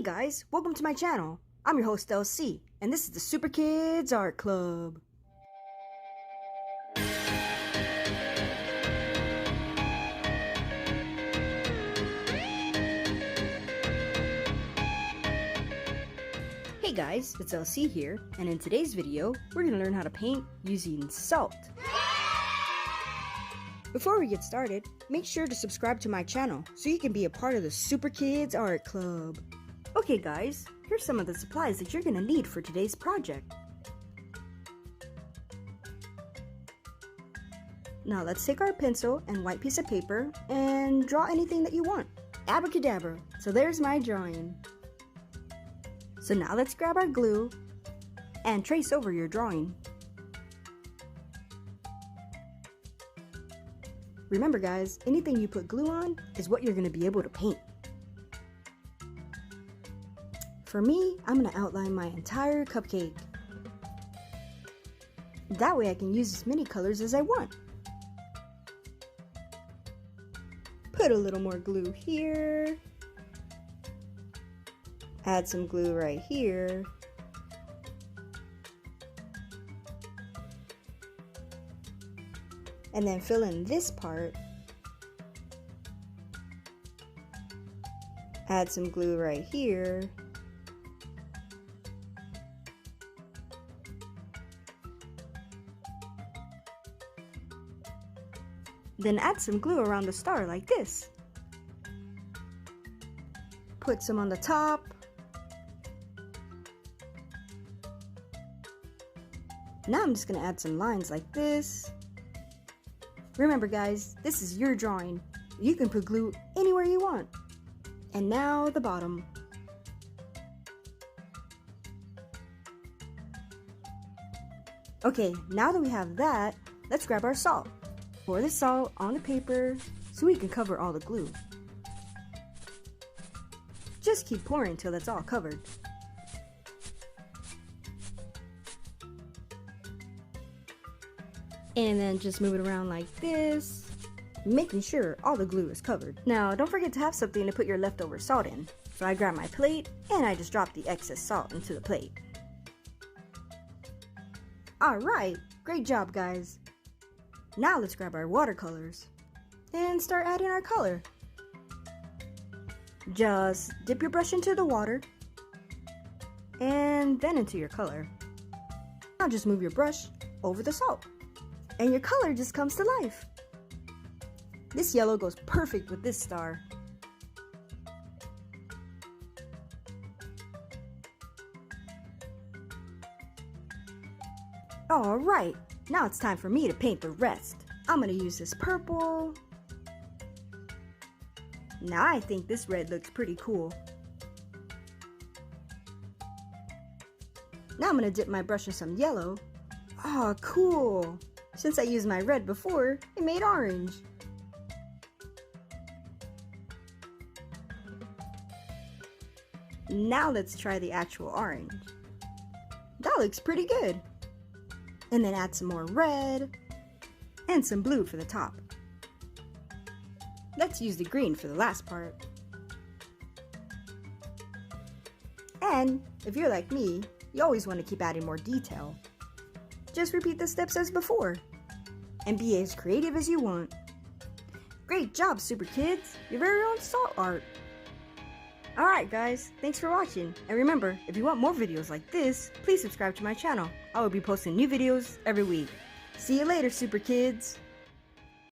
Hey guys, welcome to my channel. I'm your host LC, and this is the Super Kids Art Club. Hey guys, it's LC here, and in today's video, we're going to learn how to paint using salt. Before we get started, make sure to subscribe to my channel so you can be a part of the Super Kids Art Club. Okay guys, here's some of the supplies that you're going to need for today's project. Now let's take our pencil and white piece of paper and draw anything that you want. Abracadabra, so there's my drawing. So now let's grab our glue and trace over your drawing. Remember guys, anything you put glue on is what you're going to be able to paint. For me, I'm going to outline my entire cupcake. That way I can use as many colors as I want. Put a little more glue here. Add some glue right here. And then fill in this part. Add some glue right here. Then add some glue around the star like this. Put some on the top. Now I'm just going to add some lines like this. Remember guys, this is your drawing. You can put glue anywhere you want. And now the bottom. Okay, now that we have that, let's grab our salt. Pour the salt on the paper so we can cover all the glue. Just keep pouring until it's all covered. And then just move it around like this, making sure all the glue is covered. Now don't forget to have something to put your leftover salt in. So I grab my plate and I just drop the excess salt into the plate. Alright, great job guys. Now let's grab our watercolors and start adding our color. Just dip your brush into the water and then into your color. Now just move your brush over the salt and your color just comes to life. This yellow goes perfect with this star. Alright, now it's time for me to paint the rest. I'm going to use this purple. Now I think this red looks pretty cool. Now I'm going to dip my brush in some yellow. Oh, cool! Since I used my red before, it made orange. Now let's try the actual orange. That looks pretty good. And then add some more red and some blue for the top. Let's use the green for the last part. And if you're like me, you always want to keep adding more detail. Just repeat the steps as before and be as creative as you want. Great job, Super Kids! Your very own salt art. Alright guys, thanks for watching, and remember, if you want more videos like this, please subscribe to my channel. I will be posting new videos every week. See you later, Super Kids!